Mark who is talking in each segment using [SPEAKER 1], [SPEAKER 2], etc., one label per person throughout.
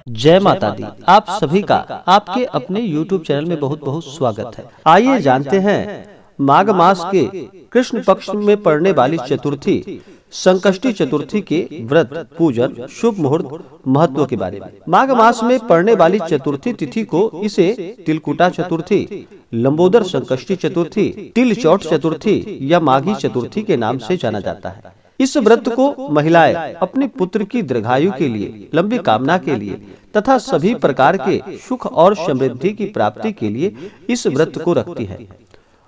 [SPEAKER 1] जय माता दी। आप सभी का आपके अपने YouTube चैनल में बहुत बहुत स्वागत है। आइए जानते हैं माघ मास के कृष्ण पक्ष में पड़ने वाली चतुर्थी संकष्टी चतुर्थी के व्रत, पूजन, शुभ मुहूर्त, महत्व के बारे में। माघ मास में पड़ने वाली चतुर्थी तिथि को इसे तिलकुटा चतुर्थी, लंबोदर संकष्टी चतुर्थी, तिल चौठ चतुर्थी या माघी चतुर्थी के नाम से जाना जाता है। इस व्रत को महिलाएं अपने पुत्र की दीर्घायु के लिए, लंबी कामना के लिए तथा सभी प्रकार के सुख और समृद्धि की प्राप्ति के लिए इस व्रत को रखती है।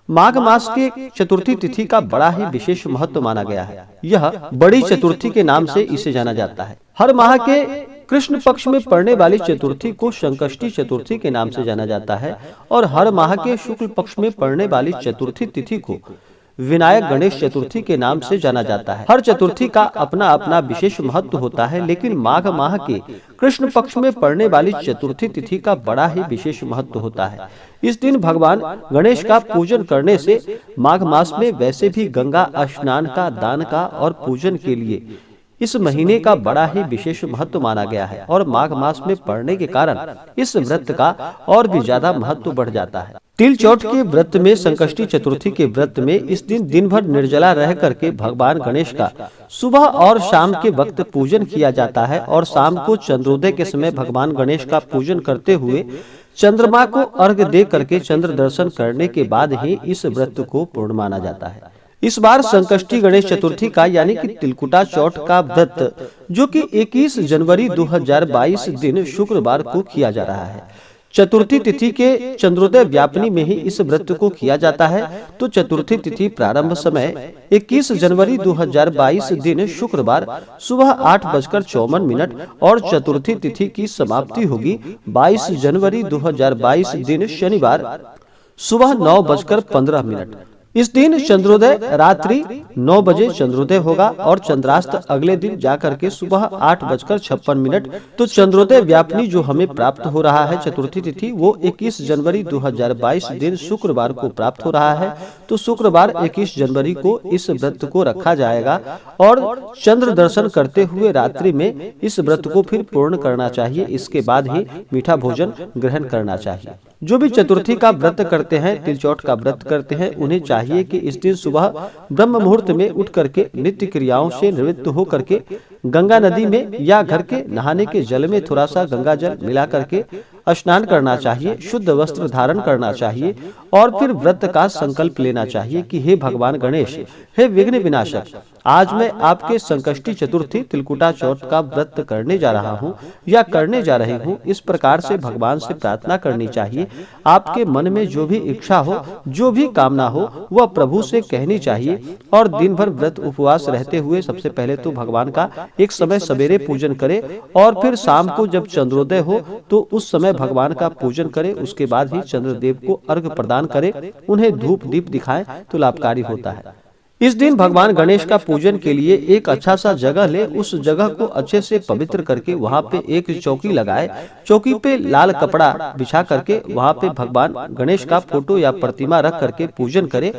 [SPEAKER 1] माघ मास के चतुर्थी तिथि का बड़ा ही विशेष महत्व माना गया है। यह बड़ी चतुर्थी के नाम से इसे जाना जाता है। हर माह के कृष्ण पक्ष में पड़ने वाली चतुर्थी को संकष्टी चतुर्थी के नाम से जाना जाता है और हर माह के शुक्ल पक्ष में पड़ने वाली चतुर्थी तिथि को विनायक गणेश चतुर्थी के नाम से जाना जाता है। हर चतुर्थी का अपना अपना विशेष महत्व होता है, लेकिन माघ माह के कृष्ण पक्ष में पड़ने वाली चतुर्थी तिथि का बड़ा ही विशेष महत्व होता है। इस दिन भगवान गणेश का पूजन करने से माघ मास में वैसे भी गंगा स्नान का, दान का और पूजन के लिए इस महीने का बड़ा ही विशेष महत्व माना गया है और माघ मास में पड़ने के कारण इस व्रत का और भी ज्यादा महत्व बढ़ जाता है। तिल चौठ के व्रत में, संकष्टी चतुर्थी के व्रत में इस दिन भर निर्जला रह करके भगवान गणेश का सुबह और शाम के वक्त पूजन किया जाता है और शाम को चंद्रोदय के समय भगवान गणेश का पूजन करते हुए चंद्रमा को अर्घ्य दे करके चंद्र दर्शन करने के बाद ही इस व्रत को पूर्ण माना जाता है। इस बार संकष्टी गणेश चतुर्थी का यानी कि तिलकुटा चौथ का व्रत जो कि 21 जनवरी 2022 दिन शुक्रवार को किया जा रहा है। चतुर्थी तिथि के चंद्रोदय व्यापनी में ही इस व्रत को किया जाता है। तो चतुर्थी तिथि प्रारंभ समय 21 जनवरी 2022 दिन शुक्रवार सुबह 8:54 और चतुर्थी तिथि की समाप्ति होगी 22 जनवरी 2022 दिन शनिवार सुबह 9:15। इस दिन चंद्रोदय रात्रि 9 बजे चंद्रोदय होगा और चंद्रास्त अगले दिन जाकर के सुबह 8:56। तो चंद्रोदय व्यापनी जो हमें प्राप्त हो रहा है चतुर्थी तिथि वो 21 जनवरी 2022 दिन शुक्रवार को प्राप्त हो रहा है। तो शुक्रवार 21 जनवरी को इस व्रत को रखा जाएगा और चंद्र दर्शन करते हुए रात्रि में इस व्रत को फिर पूर्ण करना चाहिए। इसके बाद ही मीठा भोजन ग्रहण करना चाहिए। जो भी चतुर्थी का व्रत करते हैं, तिल चौठ का व्रत करते हैं, उन्हें चाहिए कि इस दिन सुबह ब्रह्म मुहूर्त में उठ करके नित्य क्रियाओं से निवृत्त हो करके गंगा नदी में या घर के नहाने के जल में थोड़ा सा गंगा जल मिला करके स्नान करना चाहिए, शुद्ध वस्त्र धारण करना चाहिए और फिर व्रत का संकल्प लेना चाहिए कि हे भगवान गणेश, हे विघ्न विनाशक, आज मैं आपके संकष्टी चतुर्थी तिलकुटा चौथ का व्रत करने जा रहा हूँ या करने जा रही हूँ। इस प्रकार से भगवान से प्रार्थना करनी चाहिए। आपके मन में जो भी इच्छा हो, जो भी कामना हो, वह प्रभु से कहनी चाहिए और दिन भर व्रत उपवास रहते हुए सबसे पहले तो भगवान का एक समय सवेरे पूजन करे और फिर शाम को जब चंद्रोदय हो तो उस समय भगवान का पूजन करे। उसके बाद ही चंद्रदेव को अर्घ्य प्रदान करे, उन्हें धूप दीप दिखाएं तो लाभकारी होता है। इस दिन भगवान गणेश का पूजन के लिए एक अच्छा सा जगह ले, उस जगह को अच्छे से पवित्र करके वहाँ पे एक चौकी लगाए। चौकी पे लाल कपड़ा बिछा करके वहाँ पे भगवान गणेश का फोटो या प्रतिमा रख करके पूजन करे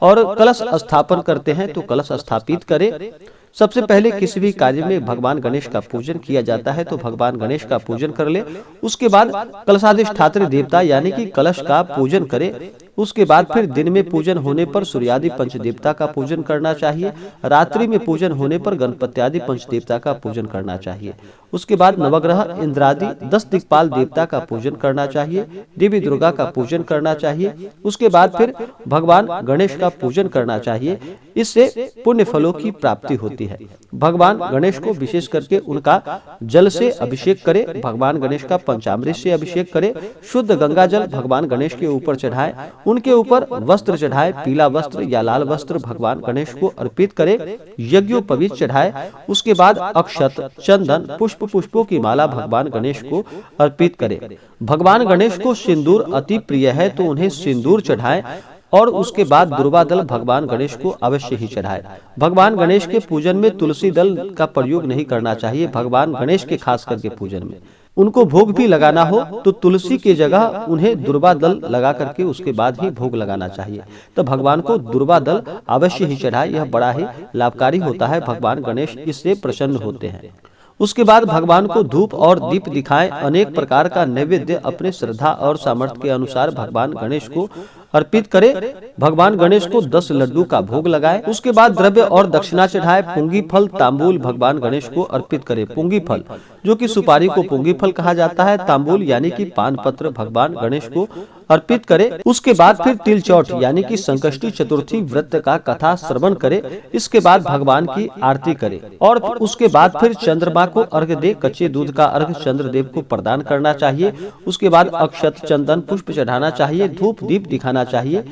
[SPEAKER 1] और कलश स्थापन करते हैं तो कलश स्थापित करे। सबसे पहले किसी भी कार्य में भगवान गणेश का पूजन किया जाता है तो भगवान गणेश का पूजन कर ले। उसके बाद कलशाधिष्ठात्री देवता यानी कि कलश का पूजन करे। उसके बाद फिर दिन में पूजन होने पर सूर्यादि पंच देवता का पूजन करना चाहिए। रात्रि में पूजन होने पर गणपति आदि पंच देवता का पूजन करना चाहिए। उसके बाद नवग्रह इंद्रादि 10 दिक्पाल देवता का पूजन करना चाहिए। देवी दुर्गा का पूजन करना चाहिए। उसके बाद फिर भगवान गणेश का पूजन करना चाहिए। इससे पुण्य फलों की प्राप्ति होती है। भगवान गणेश को विशेष करके उनका जल से अभिषेक करे। भगवान गणेश का पंचामृत से अभिषेक करे। शुद्ध गंगा जल भगवान गणेश के ऊपर चढ़ाए, उनके ऊपर वस्त्र चढ़ाए, पीला वस्त्र या लाल वस्त्र भगवान गणेश को अर्पित करे, यज्ञोपवीत चढ़ाए। उसके बाद अक्षत, चंदन, पुष्पों की माला भगवान गणेश को अर्पित करे। भगवान गणेश को सिंदूर अति प्रिय है तो उन्हें सिंदूर चढ़ाए और उसके बाद दुर्वा दल भगवान गणेश को अवश्य ही चढ़ाए। भगवान गणेश के पूजन में तुलसी दल का प्रयोग नहीं करना चाहिए। भगवान गणेश के खास करके पूजन में उनको भोग भी लगाना हो तो तुलसी की जगह उन्हें दुर्वा दल लगा करके उसके बाद ही भोग लगाना चाहिए। तो भगवान को दुर्वा दल अवश्य ही चढ़ाए, यह बड़ा ही लाभकारी होता है। भगवान गणेश इससे प्रसन्न होते हैं। उसके बाद भगवान को धूप और दीप दिखाएं। अनेक प्रकार का नैवेद्य अपने श्रद्धा और सामर्थ्य के अनुसार भगवान गणेश को अर्पित करे। भगवान गणेश को 10 लड्डू का भोग लगाए। उसके बाद द्रव्य और दक्षिणा चढ़ाए। पुंगी फल तांबूल भगवान गणेश को अर्पित करे। पुंगी फल जो कि सुपारी को पुंगी फल कहा जाता है। तांबूल यानी कि पान पत्र भगवान गणेश को अर्पित करे। उसके बाद फिर तिल चौथ यानी कि संकष्टी चतुर्थी व्रत का कथा श्रवण करे। इसके बाद भगवान की आरती करे और उसके बाद फिर चंद्रमा को अर्घ्य दे। कच्चे दूध का अर्घ्य चंद्रदेव को प्रदान करना चाहिए। उसके बाद अक्षत चंदन पुष्प चढ़ाना चाहिए। धूप दीप दिखाना चाहिए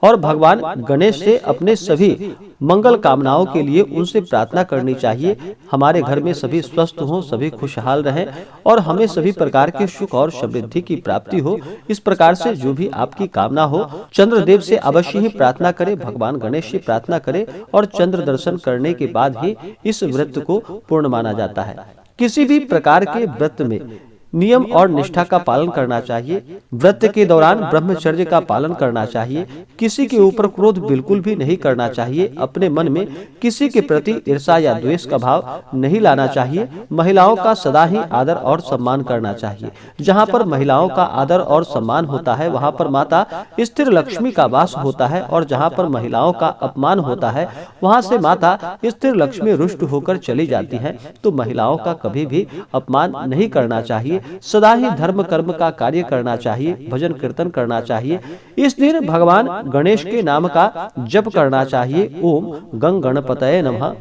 [SPEAKER 1] और भगवान गणेश से अपने सभी मंगल कामनाओं के लिए उनसे प्रार्थना करनी चाहिए। हमारे घर में सभी स्वस्थ हों, सभी खुशहाल रहें और हमें सभी प्रकार के सुख और समृद्धि की प्राप्ति हो। इस प्रकार से जो भी आपकी कामना हो चंद्रदेव से अवश्य ही प्रार्थना करें। भगवान गणेश से प्रार्थना करें और चंद्र दर्शन करने के बाद ही इस व्रत को पूर्ण माना जाता है। किसी भी प्रकार के व्रत में नियम और निष्ठा का पालन करना चाहिए। व्रत के दौरान ब्रह्मचर्य का पालन करना चाहिए। किसी के ऊपर क्रोध बिल्कुल भी नहीं करना चाहिए। अपने मन में किसी के प्रति ईर्ष्या या द्वेष का भाव नहीं लाना चाहिए। महिलाओं का सदा ही आदर और सम्मान करना चाहिए। जहाँ पर महिलाओं का आदर और सम्मान होता है वहाँ पर माता स्थिर लक्ष्मी का वास होता है और जहाँ पर महिलाओं का अपमान होता है वहाँ से माता स्थिर लक्ष्मी रुष्ट होकर चली जाती है। तो महिलाओं का कभी भी अपमान नहीं करना चाहिए। सदा ही धर्म कर्म का कार्य करना चाहिए। भजन कीर्तन करना चाहिए। इस दिन भगवान गणेश के नाम का जप करना चाहिए। ओम गंग गणपतये नमः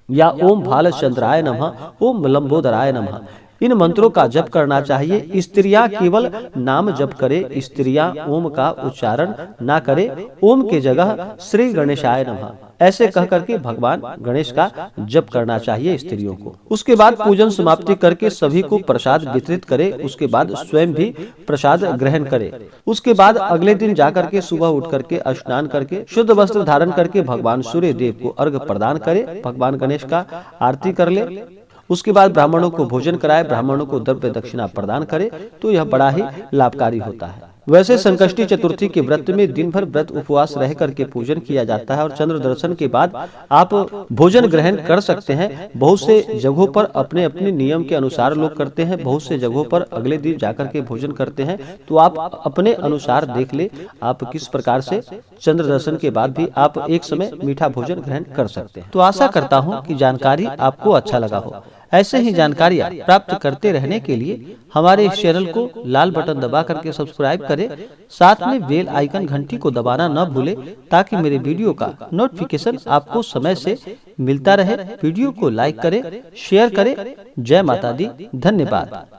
[SPEAKER 1] या ओम भालचंद्राय नमः, ओम लंबोदराय नमः। इन मंत्रों का जप करना चाहिए। स्त्रियां केवल नाम जप करे। स्त्रियां ओम का उच्चारण ना करे। ओम के जगह श्री गणेशाय नमः ऐसे कह करके भगवान गणेश का जप करना चाहिए स्त्रियों को। उसके बाद पूजन समाप्ति करके सभी को प्रसाद वितरित करे। उसके बाद स्वयं भी प्रसाद ग्रहण करे। उसके बाद अगले दिन जाकर के सुबह उठ करके स्नान करके शुद्ध वस्त्र धारण करके भगवान सूर्य देव को अर्घ्य प्रदान करे। भगवान गणेश का आरती कर ले। उसके बाद ब्राह्मणों को भोजन कराए। ब्राह्मणों को द्रव्य दक्षिणा प्रदान करे तो यह बड़ा ही लाभकारी होता है। वैसे संकष्टी चतुर्थी के व्रत में दिन भर व्रत उपवास रह करके पूजन किया जाता है और चंद्र दर्शन के बाद आप भोजन ग्रहण कर सकते हैं। बहुत से जगहों पर अपने अपने नियम के अनुसार लोग करते हैं। बहुत से जगहों पर अगले दिन जाकर के भोजन करते हैं। तो आप अपने अनुसार देख ले आप किस प्रकार से चंद्र दर्शन के बाद भी आप एक समय मीठा भोजन ग्रहण कर सकते हैं। तो आशा करता हूँ कि जानकारी आपको अच्छा लगा हो। ऐसे ही जानकारियाँ प्राप्त करते रहने के लिए हमारे इस चैनल को लाल बटन दबा करके सब्सक्राइब करें। साथ में बेल आइकन घंटी को दबाना न भूले ताकि मेरे वीडियो का नोटिफिकेशन आपको समय से मिलता रहे। वीडियो को लाइक करें, शेयर करें। जय माता दी। धन्यवाद।